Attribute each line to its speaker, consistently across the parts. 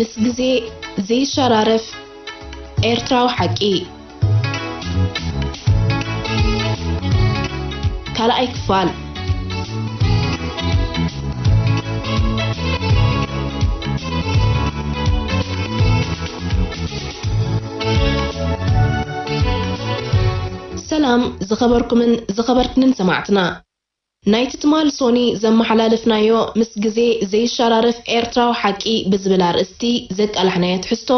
Speaker 1: ምስ ግዜ ዘይሸራረፍ ኤርትራዊ ሓቂ ካልኣይ ክፋል ሰላም ዝኸበርኩምን ዝኸበርክንን ሰማዕትና ናይቲ ትማል ሶኒ ዘመሓላለፍናዮ ምስ ግዜ ዘይሸራረፍ ኤርትራዊ ሓቂ ብዝብል ኣርእስቲ ዘቃላሕናዮ ትሕዝቶ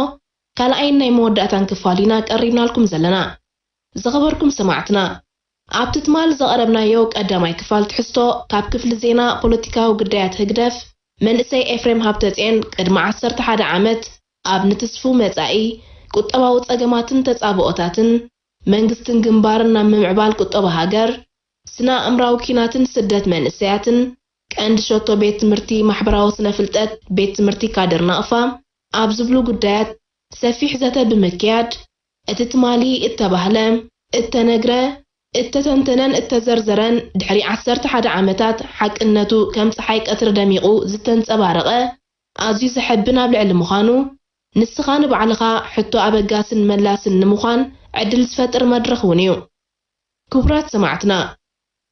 Speaker 1: ካልኣይ ናይ መወዳእታን ክፋል ኢና ቀሪብናልኩም ዘለና ዝኸበርኩም ሰማዕትና ኣብቲ ትማል ዘቐረብናዮ ቀዳማይ ክፋል ትሕዝቶ ካብ ክፍሊ ዜና ፖለቲካዊ ጉዳያት ህግደፍ መንእሰይ ኤፍሬም ሃብተፅዮን ቅድሚ 11 ዓመት ኣብ ንትስፉ መጻኢ ቁጠባዊ ጸገማትን ተጻብኦታትን መንግስትን ግንባርን ናብ ምምዕባል ቁጠባ ሃገር ስና እምራዊ ኪናትን ስደት መንእሰያትን ቀንዲ ሸቶ ቤት ትምህርቲ ማሕበራዊ ስነ ፍልጠት ቤት ትምህርቲ ካድር ናቕፋ ኣብ ዝብሉ ጉዳያት ሰፊሕ ዘተ ብምክያድ እቲ ትማሊ እተባህለ እተነግረ እተተንተነን እተዘርዘረን ድሕሪ 11 ዓመታት ሓቅነቱ ከም ፀሓይ ቀትሪ ደሚቑ ዝተንጸባረቐ ኣዝዩ ዘሕብን ኣብ ልዕሊ ምዃኑ ንስኻ ንባዕልኻ ሕቶ ኣበጋስን መላስን ንምዃን ዕድል ዝፈጥር መድረኽ እውን እዩ ክቡራት ሰማዕትና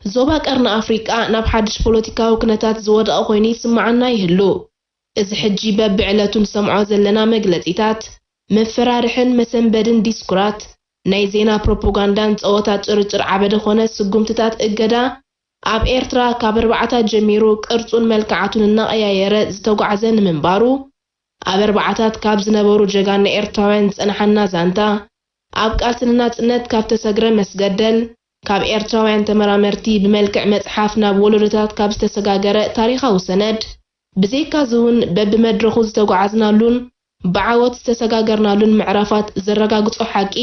Speaker 1: ዞባ ቀርኒ ኣፍሪቃ ናብ ሓድሽ ፖለቲካዊ ኩነታት ዝወደቐ ኮይኑ ይስማዓና ይህሉ እዚ ሕጂ በብዕለቱ ንሰምዖ ዘለና መግለፂታት መፈራርሕን መሰንበድን ዲስኩራት ናይ ዜና ፕሮፓጋንዳን ፀወታት ጭርጭር ዓበደ ኮነ ስጉምትታት እገዳ ኣብ ኤርትራ ካብ 4 ጀሚሩ ቅርጹን መልክዓቱን እናቐያየረ ዝተጓዓዘ ንምንባሩ ኣብ 4 ካብ ዝነበሩ ጀጋን ኤርትራውያን ዝጸንሐና ዛንታ ኣብ ቃልስን ናጽነት ካብ ተሰግረ መስገደል ካብ ኤርትራውያን ተመራመርቲ ብመልክዕ መጽሓፍ ናብ ወለዶታት ካብ ዝተሰጋገረ ታሪኻዊ ሰነድ ብዘይካ ዝውን በብመድረኹ ዝተጓዓዝናሉን ብዓወት ዝተሰጋገርናሉን ምዕራፋት ዘረጋግጾ ሓቂ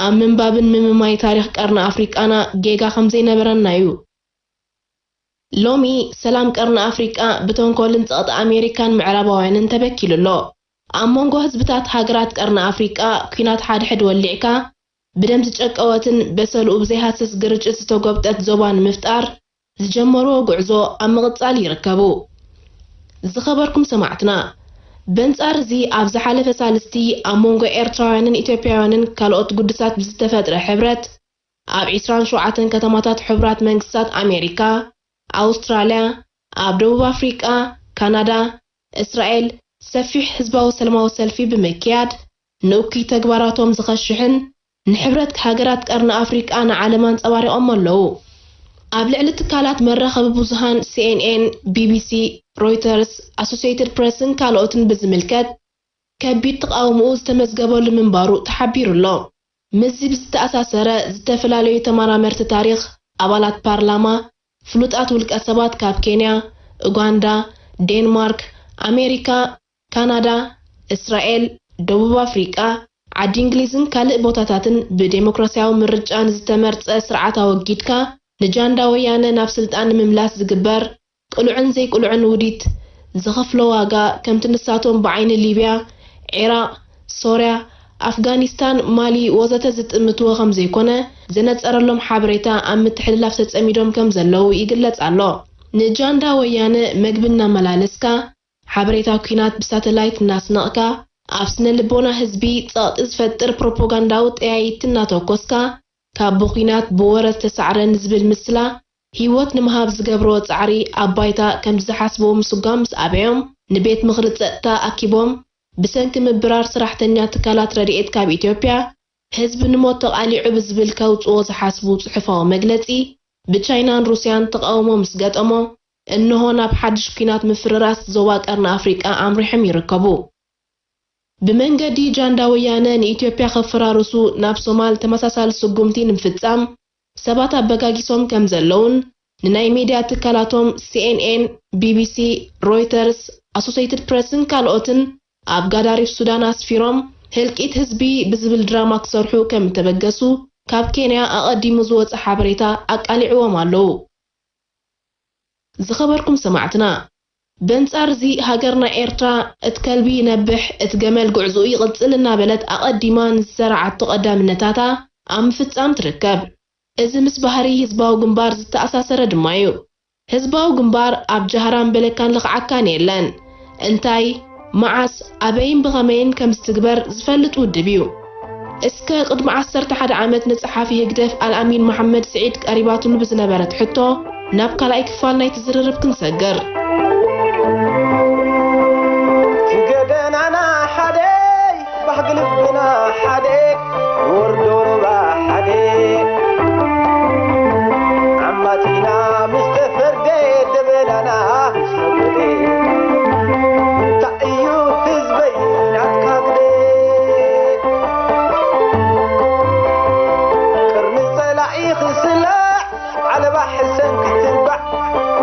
Speaker 1: ኣብ ምንባብን ምምማይ ታሪኽ ቀርኒ ኣፍሪቃና ጌጋ ከም ዘይነበረና እዩ ሎሚ ሰላም ቀርኒ ኣፍሪቃ ብተንኮልን ጸቕጢ ኣሜሪካን ምዕራባውያንን ተበኪሉሎ ኣብ መንጎ ህዝብታት ሃገራት ቀርኒ ኣፍሪቃ ኩናት ሓድሕድ ወሊዕካ ብደም ዝጨቀወትን በሰልኡ ብዘይሃሰስ ግርጭት ዝተጎብጠት ዞባ ንምፍጣር ዝጀመርዎ ጉዕዞ ኣብ ምቕጻል ይርከቡ ዝኸበርኩም ሰማዕትና በንጻር እዚ ኣብ ዝሓለፈ ሳልስቲ ኣብ መንጎ ኤርትራውያንን ኢትዮጵያውያንን ካልኦት ጉድሳት ብዝተፈጥረ ሕብረት ኣብ 27 ከተማታት ሕቡራት መንግስታት ኣሜሪካ ኣውስትራልያ ኣብ ደቡብ ኣፍሪቃ ካናዳ እስራኤል ሰፊሕ ህዝባዊ ሰላማዊ ሰልፊ ብምክያድ ንእኩይ ተግባራቶም ዝኸሽሕን ንሕብረት ሃገራት ቀርኒ ኣፍሪቃ ንዓለም አንጸባሪቖም ኣለዉ ኣብ ልዕሊ ትካላት መራኸቢ ብዙሃን CNN BBC ሮይተርስ ኣሶሲኤትድ ፕሬስን ካልኦትን ብዝምልከት ከቢድ ተቃውሞኡ ዝተመዝገበሉ ምንባሩ ተሓቢሩሎ ምዚ ብዝተኣሳሰረ ዝተፈላለዩ ተመራመርቲ ታሪኽ ኣባላት ፓርላማ ፍሉጣት ውልቀ ሰባት ካብ ኬንያ ኡጋንዳ ዴንማርክ ኣሜሪካ ካናዳ እስራኤል ደቡብ ኣፍሪቃ ዓዲ እንግሊዝን ካልእ ቦታታትን ብዴሞክራሲያዊ ምርጫን ዝተመርጸ ስርዓት ኣወጊድካ ንጃንዳ ወያነ ናብ ስልጣን ንምምላስ ዝግበር ቅሉዕን ዘይቅሉዕን ውዲት ዝኸፍሎ ዋጋ ከምቲ ንሳቶም ብዓይኒ ሊብያ ኢራቅ ሶርያ ኣፍጋኒስታን ማሊ ወዘተ ዝጥምትዎ ከም ዘይኮነ ዘነጸረሎም ሓበሬታ ኣብ ምትሕልላፍ ተጸሚዶም ከም ዘለው ይግለጽ ኣሎ ንጃንዳ ወያነ መግብና መላለስካ ሓበሬታ ኩናት ብሳተላይት እናስነቕካ ኣብ ስነ ልቦና ህዝቢ ጸቕጢ ዝፈጥር ፕሮፓጋንዳዊ ጠያይት እናተኮስካ ካብ ብኩናት ብወረ ዝተሳዕረን ዝብል ምስላ ህይወት ንምሃብ ዝገብሮ ጻዕሪ ኣብ ባይታ ከም ዝሓስበው ምስጓም ምስ ኣበዮም ንቤት ምኽሪ ጸጥታ ኣኪቦም ብሰንኪ ምብራር ስራሕተኛ ትካላት ረድኤት ካብ ኢትዮጵያ ህዝቢ ንሞት ተቓሊዑ ብዝብል ከውፅዎ ዝሓስቡ ጽሑፋዊ መግለጺ ብቻይናን ሩስያን ተቃውሞ ምስ ገጠሞ እንሆ ናብ ሓድሽ ኩናት ምፍርራስ ዞባ ቀርኒ ኣፍሪቃ ኣምሪሖም ይርከቡ ብመንገዲ ጃንዳ ወያነ ንኢትዮጵያ ከፈራርሱ ናብ ሶማል ተመሳሳሊ ስጉምቲ ንምፍጻም ሰባት ኣበጋጊሶም ከም ዘለውን ንናይ ሚድያ ትካላቶም CNN BBC ሮይተርስ ኣሶሲኤትድ ፕሬስን ካልኦትን ኣብ ጋዳሪፍ ሱዳን ኣስፊሮም ህልቂት ህዝቢ ብዝብል ድራማ ክሰርሑ ከም ተበገሱ ካብ ኬንያ ኣቐዲሙ ዝወፀ ሓበሬታ ኣቃሊዕዎም ኣለዉ ዝኸበርኩም ሰማዕትና በንጻር እዚ ሃገርና ኤርትራ እትከልቢ ነብሕ እትገመል ጉዕዙ ይቕጽል እናበለት ኣቐዲማ ንዝሰርዓቶ ቀዳምነታታ ኣብ ምፍጻም ትርከብ እዚ ምስ ባህሪ ህዝባዊ ግንባር ዝተኣሳሰረ ድማ እዩ ህዝባዊ ግንባር ኣብ ጃህራን በለካን ልኽዓካን የለን እንታይ معاس أبين بغمين كم استقبر زفلت ودبيو اسكا قدم 11 عامت نصحافي هقدف الأمين محمد سعيد قريباتو بزنبرت حتو نابكا لايك فال نايت زررب كنسجر
Speaker 2: تقدنا أنا حدي بحقلبنا حدي وردور بحدي عمتنا مستفردي دبلنا مستفردي تعيو حزبين عتكاقدي قرن الصلاعي خسلا على بحسن كتربع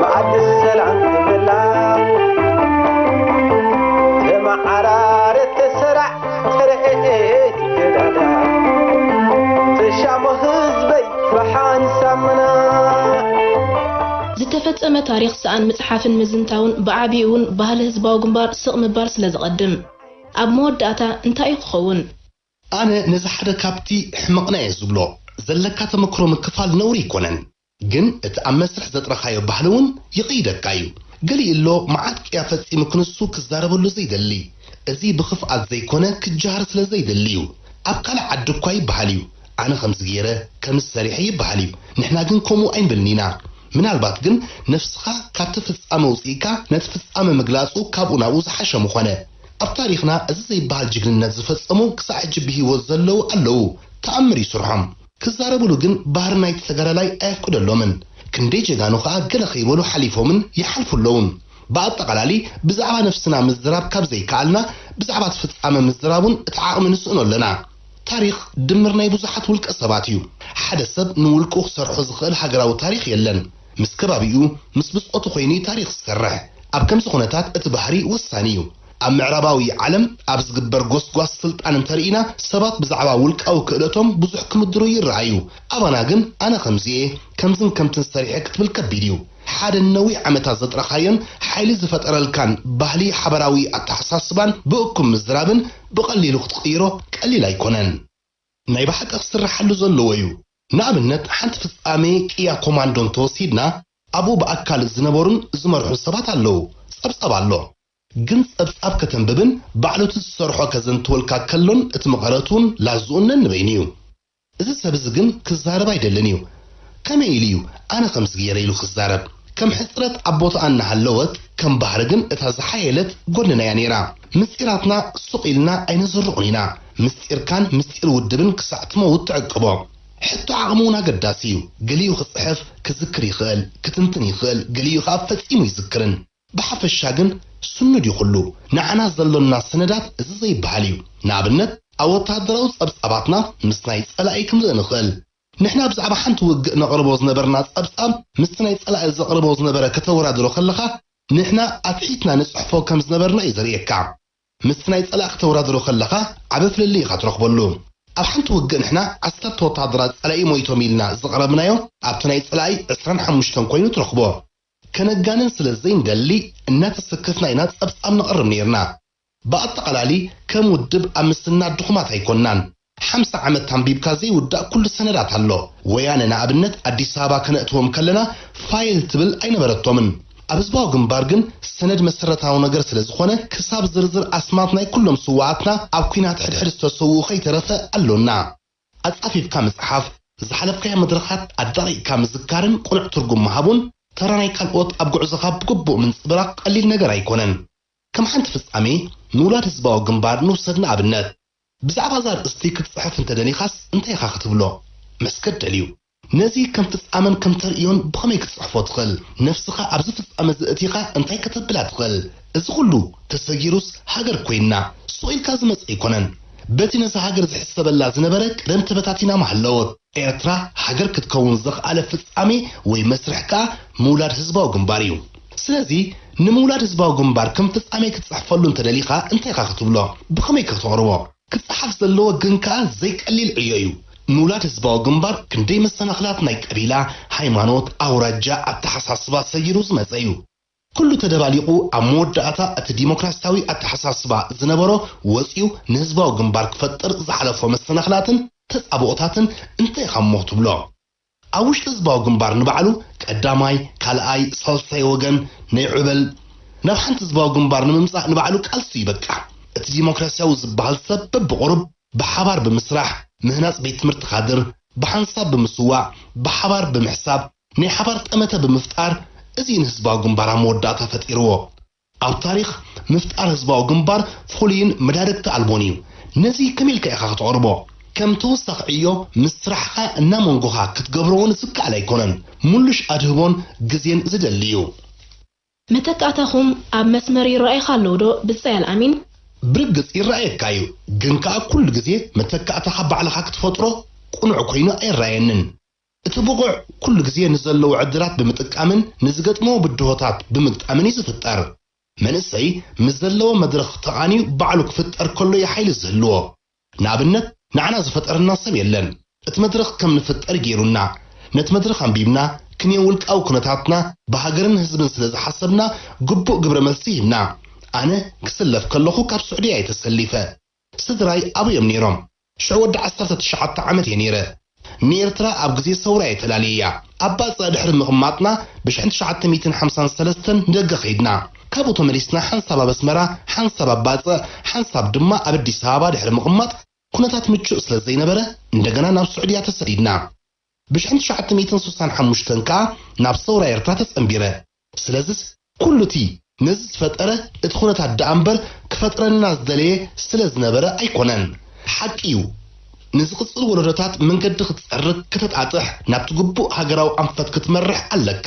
Speaker 2: معد السلام تبلا لما عرارة تسرع ترقيت كدادا تشام حزبي فحان سامنا
Speaker 1: ዝተፈጸመ ታሪኽ ሰኣን መጽሓፍን ምዝንታውን ብዓቢውን ባህሊ ህዝባዊ ግንባር ስቕ ምባር ስለ ዝቐድም ኣብ መወዳእታ እንታይ ይኸውን
Speaker 3: ኣነ ነዚ ሓደ ካብቲ ሕመቕናየ ዝብሎ ዘለካ ተመክሮ ምክፋል ነውሪ ይኮነን ግን እቲ ኣብ መስርሕ ዘጥረኻዮ ባህሊ እውን ይቕይደካ እዩ ገሊኡ ኣሎ መዓት ቅያ ፈጺሙ ክንሱ ክዛረበሉ ዘይደሊ እዚ ብኽፍኣት ዘይኮነ ክጃሃር ስለ ዘይደሊ እዩ ኣብ ካልእ ዓዲ እኳ ይበሃል እዩ ኣነ ከምዚ ገይረ ከምዚ ሰሪሐ ይበሃል እዩ ንሕና ግን ከምኡ ኣይንብልኒና ምናልባት ግን ነፍስኻ ካብቲ ፍጻመ ውፅኢካ ነቲ ፍጻመ ምግላጹ ካብኡ ናብኡ ዝሓሸ ምኾነ ኣብ ታሪኽና እዚ ዘይበሃል ጅግንነት ዝፈጸሙ ክሳዕ ሕጂ ብሂወት ዘለዉ ኣለዉ ተኣምር ይስርሖም ክዛረብሉ ግን ባህሪ ናይቲ ተጋዳላይ ኣየፍቅደሎምን ክንደይ ጀጋኑ ከዓ ገለ ከይበሉ ሓሊፎምን ይሓልፉለውን ብኣጠቓላሊ ብዛዕባ ነፍስና ምዝራብ ካብ ዘይከኣልና ብዛዕባ እቲ ፍጻመ ምዝራቡን እቲ ዓቕሚ ንስእኖ ኣለና ታሪኽ ድምር ናይ ብዙሓት ውልቀ ሰባት እዩ ሓደ ሰብ ንውልቁ ክሰርሖ ዝኽእል ሃገራዊ ታሪኽ የለን ምስ ከባቢኡ ምስ ብፅኦቱ ኮይኑ ታሪኽ ዝሰርሕ ኣብ ከምዚ ኩነታት እቲ ባህሪ ወሳኒ እዩ ኣብ ምዕራባዊ ዓለም ኣብ ዝግበር ጎስጓስ ስልጣን እንተርኢና ሰባት ብዛዕባ ውልቃዊ ክእለቶም ብዙሕ ክምድሩ ይረኣዩ ኣባና ግን ኣነ ከምዚኤ ከምዝን ከምትን ሰሪሐ ክትብል ከቢድ እዩ ሓደ ነዊሕ ዓመታት ዘጥረኻዮን ሓይሊ ዝፈጠረልካን ባህሊ ሓበራዊ ኣተሓሳስባን ብእኩም ምዝራብን ብቐሊሉ ክትቕይሮ ቀሊል ኣይኮነን ናይ ባሕቂ ክስራሓሉ ዘለዎ እዩ ንኣብነት ሓንቲ ፍጻሜ ቅያ ኮማንዶ እንተወሲድና ኣብኡ ብኣካል ዝነበሩን ዝመርሑን ሰባት ኣለዉ ፀብፀብ ኣሎ ግን ፀብፃብ ከተንብብን ባዕሉቱ ዝሰርሖ ከዘንትወልካ ከሎን እቲ መቐረቱን ላዝኡን ነንበይን እዩ እዚ ሰብ እዚ ግን ክዛረብ ኣይደልን እዩ ከመይ ኢሉ እዩ ኣነ ከምዚ ገይረ ኢሉ ክዛረብ ከም ሕፅረት ኣቦታ እናሃለወት ከም ባህሪ ግን እታ ዝሓየለት ጎንና እያ ነይራ ምስጢራትና ሱቕ ኢልና ኣይነዘርቑን ኢና ምስጢርካን ምስጢር ውድብን ክሳዕ ትመውት ትዕቅቦ ሕቶ ዓቕሚ እውን ኣገዳሲ እዩ ገሊኡ ክፅሕፍ ክዝክር ይኽእል ክትንትን ይኽእል ገሊኡ ከዓ ፈፂሙ ይዝክርን ብሓፈሻ ግን ስኑድ ይኹሉ ንዓና ዘሎና ሰነዳት እዚ ዘይበሃል እዩ ንኣብነት ኣብ ወታደራዊ ፀብፃባትና ምስ ናይ ፀላኢ ክንርኢ ንኽእል ንሕና ብዛዕባ ሓንቲ ውግእ ነቕርቦ ዝነበርና ፀብፃብ ምስ ናይ ፀላኢ ዘቕርቦ ዝነበረ ከተወዳድሮ ከለኻ ንሕና ኣትሒትና ንፅሕፎ ከም ዝነበርና እዩ ዘርእየካ ምስ ናይ ፀላኢ ከተወዳድሮ ከለኻ ዓበ ፍልሊ ኢኻ ትረኽበሉ ኣብ ሓንቲ ውግእ ንሕና 10 ወታደራት ፀላኢ ሞይቶም ኢልና ዘቕረብናዮ ኣብቲ ናይ ፀላኢ 25 ኮይኑ ትረኽቦ ከነጋንን ስለ ዘይንደሊ እናተሰከፍና ኢና ፀብፃብ ነቕርብ ነርና ብኣጠቓላሊ ከም ውድብ ኣብ ምስልና ድኹማት ኣይኮንናን 50 ዓመት ታንቢብካ ዘይውዳእ ኩሉ ሰነዳት ኣሎ ወያነ ንኣብነት ኣዲስ ኣበባ ከነእትዎም ከለና ፋይል ትብል ኣይነበረቶምን ኣብ ህዝባዊ ግንባር ግን ሰነድ መሰረታዊ ነገር ስለ ዝኾነ ክሳብ ዝርዝር ኣስማት ናይ ኩሎም ስዋዓትና ኣብ ኩናት ሕድሕድ ዝተሰውኡ ከይተረፈ ኣሎና ኣጻፊፍካ መጽሓፍ ዝሓለፍካዮ መድረኻት ኣዳቂቕካ ምዝካርን ቁኑዕ ትርጉም መሃቡን ተራ ናይ ካልኦት ኣብ ጉዕዞኻ ብግቡእ ምንፅብራቕ ቀሊል ነገር ኣይኮነን ከም ሓንቲ ፍጻሜ ንውላድ ህዝባዊ ግንባር ንውሰድ ንኣብነት ብዛዕባ ዛ ርእስቲ ክትፅሕፍ እንተደሊኻስ እንታይ ኢኻ ክትብሎ መስገድ ደልዩ ነዚ ከም ፍጻመን ከም ተርእዮን ብኸመይ ክትፅሕፎ ትኽእል ነፍስኻ ኣብዚ ፍጻመ ዝእቲኻ እንታይ ከተብላ ትኽእል እዚ ኩሉ ተሰጊሩስ ሃገር ኮይንና ሱኢልካ ዝመፅእ ኣይኮነን በቲ ነዚ ሃገር ዝሕሰበላ ዝነበረ ቅደም ተበታቲና ማሃለወት ኤርትራ ሃገር ክትከውን ዘኽኣለ ፍጻሜ ወይ መስርሕ ከዓ ምውላድ ህዝባዊ ግንባር እዩ ስለዚ ንምውላድ ህዝባዊ ግንባር ከም ፍጻሜ ክትፅሕፈሉ እንተደሊኻ እንታይ ኢኻ ክትብሎ ብኸመይ ክትቕርቦ ክፅሓፍ ዘለዎ ግን ከዓ ዘይቀሊል ዕዮ እዩ ምውላድ ህዝባዊ ግንባር ክንደይ መሰናኽላት ናይ ቀቢላ ሃይማኖት ኣውራጃ ኣተሓሳስባ ሰይሩ ዝመፀ እዩ ኩሉ ተደባሊቑ ኣብ መወዳእታ እቲ ዲሞክራሲያዊ ኣተሓሳስባ ዝነበሮ ወፂኡ ንህዝባዊ ግንባር ክፈጥር ዝሓለፎ መሰናኽላትን ተፃብኦታትን እንታይ ኢኻ እሞ ክትብሎ ኣብ ውሽጢ ህዝባዊ ግንባር ንባዕሉ ቀዳማይ ካልኣይ ሳልሳይ ወገን ናይ ዕበል ናብ ሓንቲ ህዝባዊ ግንባር ንምምጻእ ንባዕሉ ቃልሲ ይበቃ እቲ ዲሞክራሲያዊ ዝበሃል ሰብ በብቁርብ ብሓባር ብምስራሕ ምህናጽ ቤት ትምህርቲ ካድር ብሓንሳብ ብምስዋዕ ብሓባር ብምሕሳብ ናይ ሓባር ጠመተ ብምፍጣር እዚ ህዝባዊ ግንባር መወዳእታ ፈጢርዎ ኣብ ታሪኽ ምፍጣር ህዝባዊ ግንባር ፍሉይን መዳርግቲ ኣልቦን እዩ ነዚ ከመልካ ኢኻ ክትቆርቦ ከም ተወሳኺ ዕዮ ምስራሕኻ እና መንጎኻ ክትገብሮውን ዝከኣል ኣይኮነን ሙሉሽ ኣድህቦን ግዜን ዝደልዩ
Speaker 1: መተካእታኹም ኣብ መስመር ይረኣይካ ኣለዎ ዶ ብፅያል ኣሚን
Speaker 3: ብርግጽ ይረኣየካ እዩ ግን ከዓ ኩሉ ግዜ መተካእታኻ ባዕልኻ ክትፈጥሮ ቁኑዕ ኮይኑ ኣይረኣየንን እቲ ብቑዕ ኩሉ ግዜ ንዘለዉ ዕድላት ብምጥቃምን ንዝገጥሞ ብድሆታት ብምግጣምን እዩ ዝፍጠር መንእሰይ ምስ ዘለዎ መድረኽ ተቓኒዩ ባዕሉ ክፍጠር ከሎ የሓይሊ ዝህልዎ ንኣብነት ንዓና ዝፈጠረና ሰብ የለን እቲ መድረኽ ከም ንፍጠር ገይሩና ነቲ መድረኽ ኣንቢብና ክንየ ውልቃዊ ኩነታትና ብሃገርን ህዝብን ስለ ዝሓሰብና ግቡእ ግብረ መልሲ ይህብና ኣነ ክስለፍ ከለኹ ካብ ስዑድያ የተሰሊፈ ስድራይ ኣብዮም ነይሮም ሽዑ ወዲ 19 ዓመት እየ ነይረ ንኤርትራ ኣብ ግዜ ሰውራ የተላለያ ኣባፃ ድሕሪ ምቕማጥና ብ1953 ንደገ ኸይድና ካብኡ ተመሊስና ሓንሳብ ኣብ ኣስመራ ሓንሳብ ኣባፀ ሓንሳብ ድማ ኣብ ኣዲስ ኣበባ ድሕሪ ምቕማጥ ኩነታት ምቹእ ስለ ዘይነበረ እንደገና ናብ ስዑድያ ተሰዲድና ብ1965 ከዓ ናብ ሰውራ ኤርትራ ተጸንቢረ ስለዚህ ኩሉ እቲ ነዚ ዝፈጠረ እቲ ኩነታት ደኣምበር ክፈጥረና ዝደለየ ስለ ዝነበረ ኣይኮነን ሓቂ እዩ ንዝቕፅል ወለዶታት መንገዲ ክትጸርግ ክትጣጥሕ ናብቲ ግቡእ ሃገራዊ ኣንፈት ክትመርሕ ኣለካ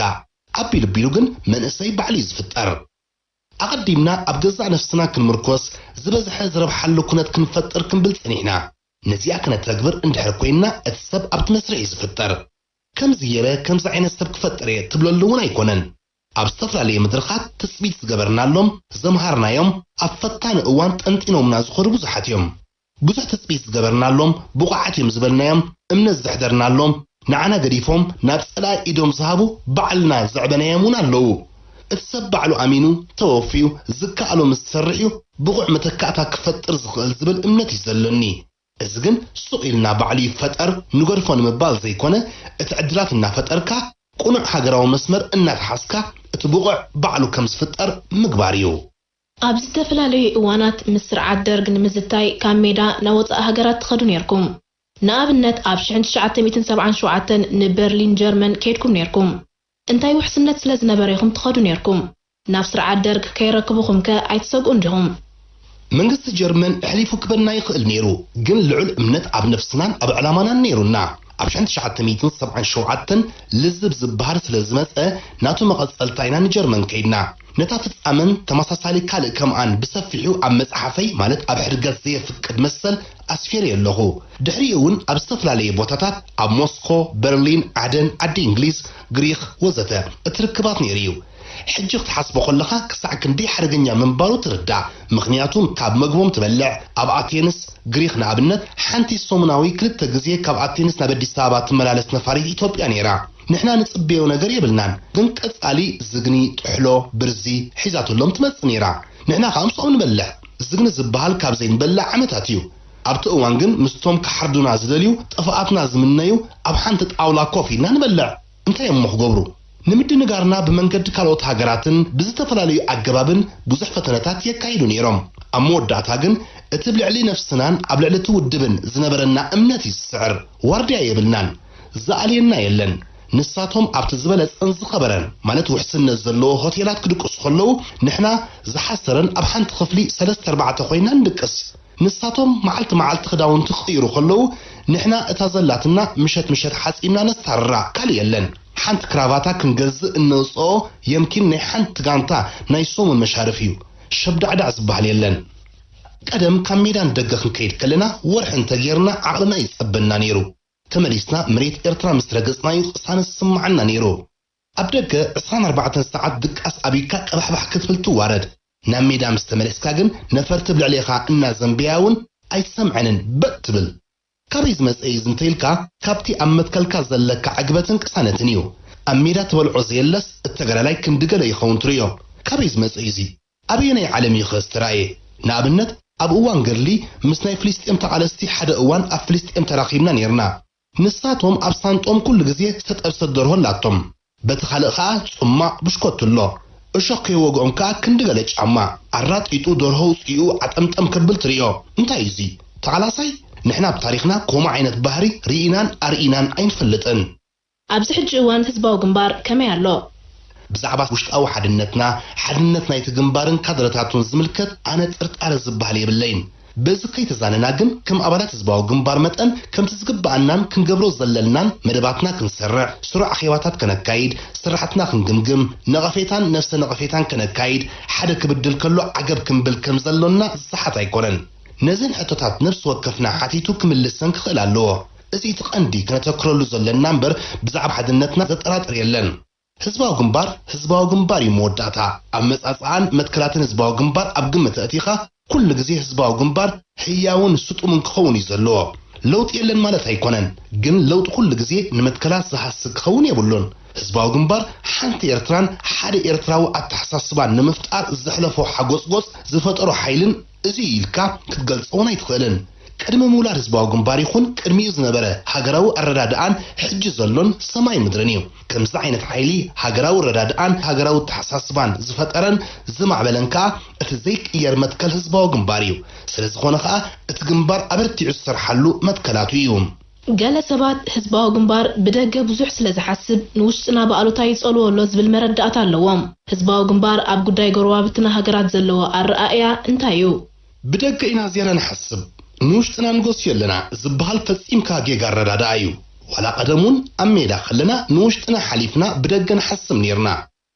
Speaker 3: ኣቢሉ ቢሉ ግን መንእሰይ ባዕሉ ዝፍጠር ኣቐዲምና ኣብ ገዛእ ነፍስና ክንምርኮስ ዝበዝሐ ዝረብሓሉ ኩነት ክንፈጥር ክንብል ፀኒሕና ነዚኣ ክነተግብር እንድሕር ኮይና እቲ ሰብ ኣብቲ መስርዕ ዝፍጠር ከምዚ ገይረ ከምዚ ዓይነት ሰብ ክፈጥር እየ ትብለሉ እውን ኣይኮነን ኣብ ዝተፈላለየ መድረኻት ትፅቢት ዝገበርናሎም ዘምሃርናዮም ኣብ ፈታኒ እዋን ጠንጢኖምና ዝኸዱ ብዙሓት እዮም ብዙሕ ትፅቢት ዝገበርናሎም ብቑዓት እዮም ዝበልናዮም እምነት ዘሕደርናሎም ንዓና ገዲፎም ናብ ፀላኢ ኢዶም ዝሃቡ ባዕልና ዘዕበናዮም እውን ኣለዉ እቲ ሰብ ባዕሉ ኣሚኑ ተወፊዩ ዝከኣሎ ምስ ዝሰርሕ እዩ ብቑዕ መተካእታ ክፈጥር ዝኽእል ዝብል እምነት እዩ ዘለኒ እዚ ግን ሱቕ ኢልና ባዕሉ ይፈጠር ንገድፎ ንምባል ዘይኮነ እቲ ዕድላት እናፈጠርካ ቁኑዕ ሃገራዊ መስመር እናተሓስካ እቲ ብቑዕ ባዕሉ ከም ዝፍጠር ምግባር እዩ
Speaker 1: ኣብ ዝተፈላለዩ እዋናት ምስ ስርዓት ደርግ ንምዝታይ ካብ ሜዳ ናብ ወፃኢ ሃገራት ትኸዱ ነርኩም ንኣብነት ኣብ 1977 ንበርሊን ጀርመን ከይድኩም ነርኩም እንታይ ውሕስነት ስለ ዝነበረ ኢኹም ትኸዱ ነርኩም ናብ ስርዓት ደርግ ከይረክቡኹም ከ ኣይትሰግኡን ዲኹም
Speaker 3: መንግስቲ ጀርመን ሕሊፉ ክበና ይኽእል ነይሩ ግን ልዑል እምነት ኣብ ነፍስናን ኣብ ዕላማናን ነይሩና ኣብ 1977 ልዝብ ዝበሃል ስለ ዝመፀ ናቱ መቐፀልታ ኢና ንጀርመን ከይድና ነታ ፍጻመን ተመሳሳሊ ካልእ ከምኣን ብሰፊሑ ኣብ መፅሓፈይ ማለት ኣብ ሕድገት ዘየፍቅድ መሰል ኣስፌር የለኹ ድሕሪኡ እውን ኣብ ዝተፈላለየ ቦታታት ኣብ ሞስኮ በርሊን ዓደን ዓዲ እንግሊዝ ግሪክ ወዘተ እትርክባት ነይሩ እዩ ሕጂ ክትሓስቦ ከለኻ ክሳዕ ክንደይ ሓደገኛ ምንባሩ ትርዳእ ምክንያቱም ካብ መግቦም ትበልዕ ኣብ ኣቴንስ ግሪክ ንኣብነት ሓንቲ ሶሙናዊ ክልተ ግዜ ካብ ኣቴንስ ናብ ኣዲስ ኣበባ ትመላለስ ነፋሪት ኢትዮጵያ ነይራ ንሕና ንጽበዮ ነገር የብልናን ግን ቀጻሊ ዝግኒ ጥሕሎ ብርዚ ሒዛትሎም ትመጽእ ነይራ ንሕና ከምሶም ንበልዕ ዝግኒ ዝበሃል ካብ ዘይንበልዕ ዓመታት እዩ ኣብቲ እዋን ግን ምስቶም ክሓርዱና ዝደልዩ ጠፋኣትና ዝምነዩ ኣብ ሓንቲ ጣውላ ኮፍ ኢልና ንበልዕ እንታይ እሞ ክገብሩ ንምድንጋርና ብመንገዲ ካልኦት ሃገራትን ብዝተፈላለዩ ኣገባብን ብዙሕ ፈተነታት የካይዱ ነይሮም ኣብ መወዳእታ ግን እቲ ብልዕሊ ነፍስናን ኣብ ልዕሊ እቲ ውድብን ዝነበረና እምነት ይስዕር ዋርድያ የብልናን ዝኣልየና የለን ንሳቶም ኣብቲ ዝበለፀን ዝኸበረን ማለት ውሕስነት ዘለዎ ሆቴላት ክድቅሱ ከለዉ ንሕና ዝሓሰረን ኣብ ሓንቲ ክፍሊ 3-4 ኮይና ንድቅስ ንሳቶም መዓልቲ መዓልቲ ክዳውንቲ ክቕይሩ ከለዉ ንሕና እታ ዘላትና ምሸት ሓፂምና ነስታርራ ካልእ የለን ሓንቲ ክራቫታ ክንገዝእ እንውፅኦ የምኪን ናይ ሓንቲ ጋንታ ናይ ሶሙን መሻርፍ እዩ ሸብዳዕዳዕ ዝበሃል የለን ቀደም ካብ ሜዳ ንደገ ክንከይድ ከለና ወርሒ እንተጌርና ዓቕልና ይፀበና ነይሩ ተመሊስና መሬት ኤርትራ ምስ ረገፅናዩ ቅሳነ ዝስማዓና ነይሩ ኣብ ደገ 24 ሰዓት ድቃስ ኣብይካ ቀባሕባሕ ክትብል ትዋረድ ናብ ሜዳ ምስ ተመለስካ ግን ነፈርቲ ብልዕሊኻ እናዘንብያውን ኣይትሰምዐንን በጥ ትብል ካብይ ዝመፀይ ዝንተይልካ ካብቲ ኣብ መትከልካ ዘለካ ዕግበትን ቅሳነትን እዩ ኣብ ሜዳ ትበልዖ ዘየለስ እተገላላይ ክንድገለ ይኸውን ትርዮ ካብይ ዝመፀይ እዚ ኣብየናይ ዓለም ይኽእስ ትራእየ ንኣብነት ኣብ እዋን ገድሊ ምስ ናይ ፍልስጤም ተቓለስቲ ሓደ እዋን ኣብ ፍልስጤም ተራኺብና ነርና ንሳቶም ኣብ ሳንጦም ኩሉ ግዜ ዝተጠብሰ ደርሆ ኣላቶም በቲ ካልእ ከዓ ጽማቕ ብሽኮት ኣሎ እሾክ የወግኦም ከዓ ክንድገለ ጫማ አራጢጡ ደርሆ ውፅኡ አጠምጠም ከብል ትሪኦ እንታይ እዚ ተዓላሳይ ንሕና ብታሪክና ከምኡ ዓይነት ባህሪ ርኢናን አርኢናን ኣይንፈልጥን
Speaker 1: ኣብዚ ሕጂ እዋን ህዝባዊ ግንባር ከመይ ኣሎ
Speaker 3: ብዛዕባ ውሽጣዊ ሓድነትና ናይቲ ግንባርን ካድረታቱን ዝምልከት ኣነ ጥርጣረ ዝበሃል የብለይን በዚ ከይተዛነና ግን ከም ኣባላት ህዝባዊ ግንባር መጠን ከምቲ ዝግባአናን ክንገብሮ ዘለልናን መደባትና ክንሰርዕ ስሩዕ ኣኼባታት ከነካይድ ስራሕትና ክንግምግም ነቐፌታን ነፍሰ ነቐፌታን ከነካይድ ሓደ ክብድል ከሎ ዓገብ ክንብል ከም ዘሎና ዝስሓት ኣይኮነን ነዘን ሕቶታት ነፍሲ ወከፍና ሓቲቱ ክምልሰን ክኽእል ኣለዎ እዚ እቲ ቀንዲ ክነተክረሉ ዘለና እምበር ብዛዕባ ሓድነትና ዘጠራጥር የለን ህዝባዊ ግንባር እዩ መወዳእታ ኣብ መጻጽዓን መትከላትን ህዝባዊ ግንባር ኣብ ግምት እቲኻ ኩሉ ግዜ ህዝባዊ ግንባር ህያውን ስጡምን ክኸውን እዩ ዘለዎ ለውጥ የለን ማለት ኣይኮነን ግን ለውጥ ኩሉ ግዜ ንመትከላት ዝሓስብ ክኸውን የብሉን ህዝባዊ ግንባር ሓንቲ ኤርትራን ሓደ ኤርትራዊ ኣተሓሳስባን ንምፍጣር ዘሕለፎ ሓጎስጎስ ዝፈጠሮ ሓይልን እዚ ኢልካ ክትገልጾን ኣይትኽእልን ቅድሚ ምውላድ ህዝባዊ ግንባር ይኹን ቅድሚኡ ዝነበረ ሃገራዊ ኣረዳድኣን ሕጂ ዘሎን ሰማይ ምድርን እዩ ከምዚ ዓይነት ሓይሊ ሃገራዊ ኣረዳድኣን ሃገራዊ ተሓሳስባን ዝፈጠረን ዝማዕበለን ከዓ እቲ ዘይቅየር መትከል ህዝባዊ ግንባር እዩ ስለዝኾነ ከዓ እቲ ግንባር ኣበርቲዑ ዝሰርሓሉ መትከላቱ እዩ
Speaker 1: ገለ ሰባት ህዝባዊ ግንባር ብደገ ብዙሕ ስለ ዝሓስብ ንውሽጥና ብኣሉታዊ ይጸልዎ ኣሎ ዝብል መረዳእታ ኣለዎም ህዝባዊ ግንባር ኣብ ጉዳይ ጎረባብትና ሃገራት ዘለዎ ኣረኣእያ እንታይ እዩ
Speaker 3: ብደገ ኢና ዝያና ንሓስብ ንውሽጥና ንጎስ የለና ዝበሃል ፈጺምካ ጌጋ ኣረዳድኣ እዩ ዋላ ቀደሙን ኣብ ሜዳ ከለና ንውሽጥና ሓሊፍና ብደገ ንሓስብ ነርና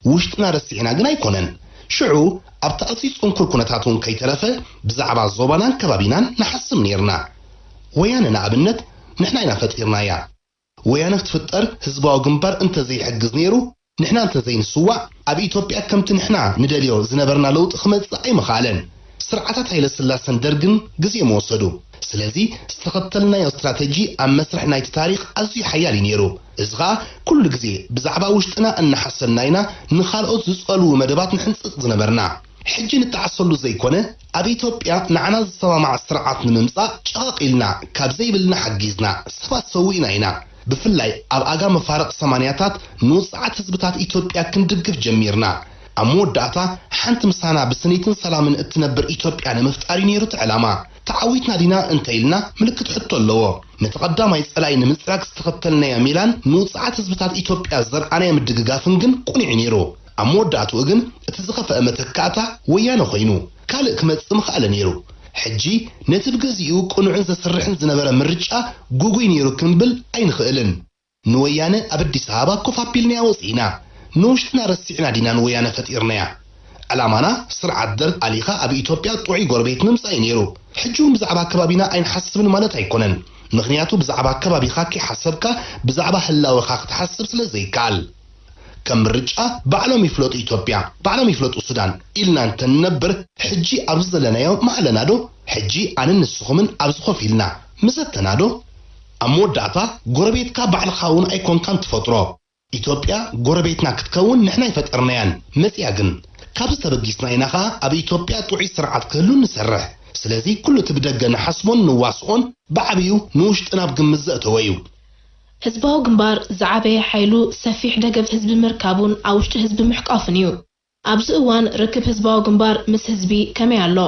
Speaker 3: ውሽጥና ረሲዕና ግን ኣይኮነን ሽዑ ኣብ ተኣሲ ጽንኩር ኩነታት እውን ከይተረፈ ብዛዕባ ዞባናን ከባቢናን ንሓስብ ነርና ወያነ ንኣብነት ንሕና ኢና ፈጢርናያ ወያነ ክትፍጠር ህዝባዊ ግንባር እንተዘይሕግዝ ነይሩ ንሕና እንተዘይንስዋዕ ኣብ ኢትዮጵያ ከምቲ ንሕና ንደልዮ ዝነበርና ለውጢ ክመጽእ ኣይምኻለን ስርዓታት ሃይለ ስላሰን ደርግን ግዜ መወሰዱ ስለዚ ዝተኸተልናዮ ስትራቴጂ ኣብ መስርሕ ናይቲ ታሪክ ኣዝዩ ሓያል እዩ ነይሩ እዚ ከዓ ኩሉ ግዜ ብዛዕባ ውሽጥና እናሓሰብና ኢና ንኻልኦት ዝጸልዉ መደባት ንሕንፅጥ ዝነበርና ሕጂ ንተዓሰሉ ዘይኮነ ኣብ ኢትዮጵያ ንዓና ዝሰማማዕ ስርዓት ንምምጻእ ጨቓቂልና ካብ ዘይብልና ሓጊዝና ሰባት ሰዊእና ኢና ብፍላይ ኣብ ኣጋ መፋረቕ ሰማንያታት ንውፅዓት ህዝብታት ኢትዮጵያ ክንድግፍ ጀሚርና ኣብ መወዳእታ ሓንቲ ምሳና ብስኒትን ሰላምን እትነብር ኢትዮጵያ ንምፍጣር ነይሩ ዕላማ ተዓዊትና ዲና እንተይልና ምልክት ሕቶ ኣለዎ ነተቐዳማይ ጸላይ ንምጽራቅ ዝተኸተልናዮ ሜላን ንውፅዓት ህዝብታት ኢትዮጵያ ዘርኣናዮ ምድግጋፍን ግን ቁኑዕ ነይሩ ኣብ መወዳእትኡ ግን እቲ ዝኸፍአ መተካእታ ወያነ ኮይኑ ካልእ ክመጽእ ምኽኣለ ነይሩ ሕጂ ነቲ ብግዚኡ ቁኑዕን ዘስርሕን ዝነበረ ምርጫ ጉጉይ ነይሩ ክንብል ኣይንኽእልን ንወያነ ኣብ ኣዲስ ኣበባ ኮፍ ኣቢልናያ ወፂና ንውሽጥና ረሲዕና ዲና ንወያነ ፈጢርናያ ዕላማና ስርዓት ደርግ ኣሊኻ ኣብ ኢትዮጵያ ጥዑይ ጎረቤት ንምምጻእ ነይሩ ሕጂ እውን ብዛዕባ ከባቢና ኣይንሓስብን ማለት ኣይኮነን ምክንያቱ ብዛዕባ ከባቢኻ ከይሓሰብካ ብዛዕባ ህላወኻ ክትሓስብ ስለ ዘይከኣል ከም ምርጫ ባዕሎም ይፍለጡ ኢትዮጵያ ባዕሎም ይፍለጡ ሱዳን ኢልና እንተንነብር ሕጂ ኣብዚ ዘለናዮ ማዕለና ዶ ሕጂ ኣነ ንስኹምን ኣብዚ ኮፍ ኢልና ምዘተና ዶ ኣብ መወዳእታ ጎረቤትካ ባዕልኻ እውን ኣይኮንካን ትፈጥሮ ኢትዮጵያ ጎረቤትና ክትከውን ንሕና ይፈጠርናያን መጽያ ግን ካብ ዝተበጊስና ኢና ከዓ ኣብ ኢትዮጵያ ጥዑይ ስርዓት ክህሉ ንሰርሕ ስለዚ ኩሉ ትብደገ ንሓስቦን ንዋስኦን ብዓብዩ ንውሽጥና ብግምት ዘእተወ እዩ
Speaker 1: ህዝባዊ ግንባር ዝዓበየ ሓይሉ ሰፊሕ ደገፍ ህዝቢ ምርካቡን ኣብ ውሽጢ ህዝቢ ምሕቃፍን እዩ ኣብዚ እዋን ርክብ ህዝባዊ ግንባር ምስ ህዝቢ ከመይ ኣሎ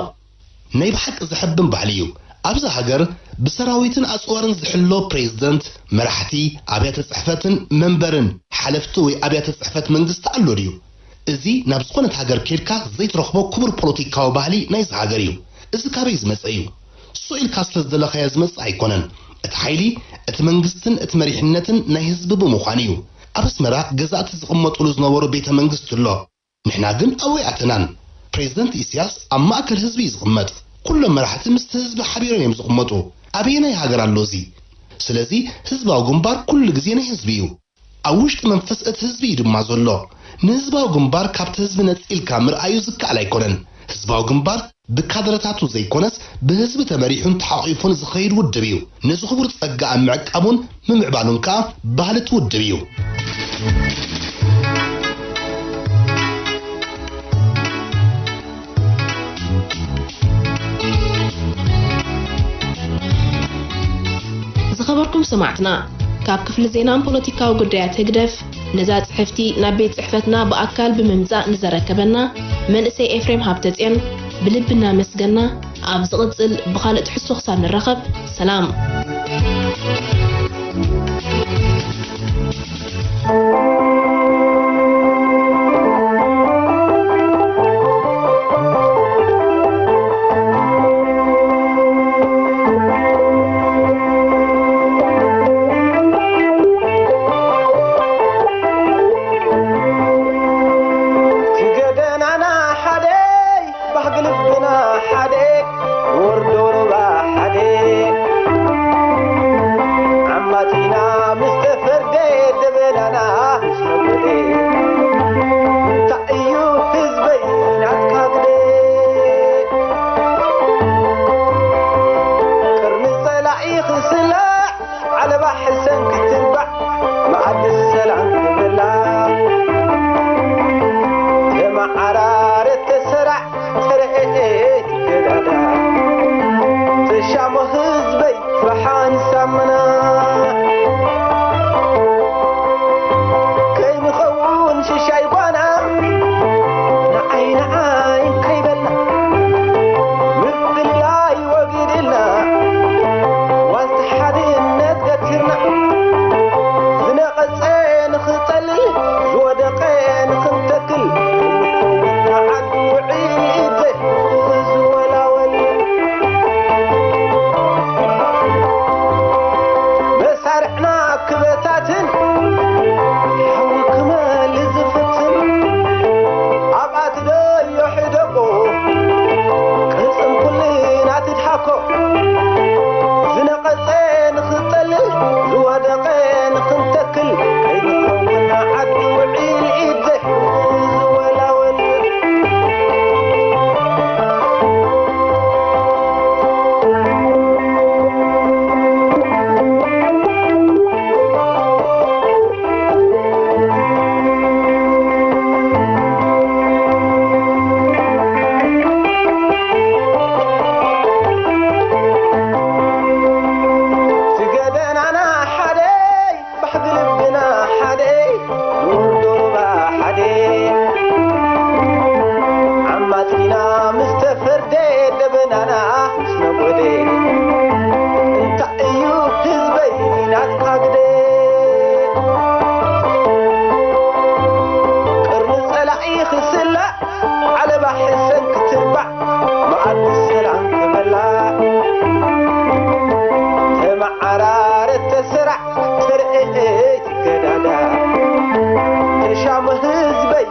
Speaker 3: ናይ ብሓቂ ዝሕብን ባህሊ እዩ ኣብዚ ሃገር ብሰራዊትን ኣጽዋርን ዝሕሎ ፕሬዝደንት መራሕቲ ኣብያተ ጽሕፈትን መንበርን ሓለፍቲ ወይ ኣብያተ ጽሕፈት መንግስቲ ኣሎ ድዩ እዚ ናብ ዝኾነት ሃገር ኬድካ ዘይትረኽቦ ክቡር ፖለቲካዊ ባህሊ ናይ ሃገር እዩ እዚ ካበይ ዝመፀ እዩ ሶኢልካ ስለዝደለኻዮ ዝመፅእ ኣይኮነን እቲ ሓይሊ እቲ መንግስትን እቲ መሪሕነትን ናይ ህዝቢ ብምዃን እዩ ኣብ ኣስመራ ገዛእቲ ዝቕመጡሉ ዝነበሩ ቤተ መንግስቲ ኣሎ ንሕና ግን ኣወያትናን ፕሬዝደንት ኢሳያስ ኣብ ማእከል ህዝቢ ዝቕመጥ ኩሎም መራሕቲ ምስቲ ህዝቢ ሓቢሮም እዮም ዝቕመጡ ኣበየናይ ሃገር ኣሎ እዚ ስለዚ ህዝባዊ ግንባር ኩሉ ግዜ ናይ ህዝቢ እዩ ኣብ ውሽጢ መንፈስ እቲ ህዝቢ እዩ ድማ ዘሎ ንህዝባዊ ግንባር ካብቲ ህዝቢ ነፂልካ ምርኣዩ ዝከኣል ኣይኮነን ህዝባዊ ግንባር ብካድረታቱ ዘይኮነስ ብህዝቢ ተመሪሑን ተሓቂፉን ዝኸይድ ውድብ እዩ ነዚ ክቡር ፀጋ ኣብ ምዕቃቡን ምምዕባሉን ከዓ ባህሊ እቲ ውድብ እዩ
Speaker 1: ዝኸበርኩም ሰማዕትና ካብ ክፍሊ ዜናን ፖለቲካዊ ጉዳያት ህግደፍ نزات صحفتي نبيت صحفتنا بأكل بممزاء نزركبنا من اسي افريم هابتتين بلبنا مسجنا أبز غزل بخالة حسو خسان الرخب سلام.
Speaker 2: تشام هزبي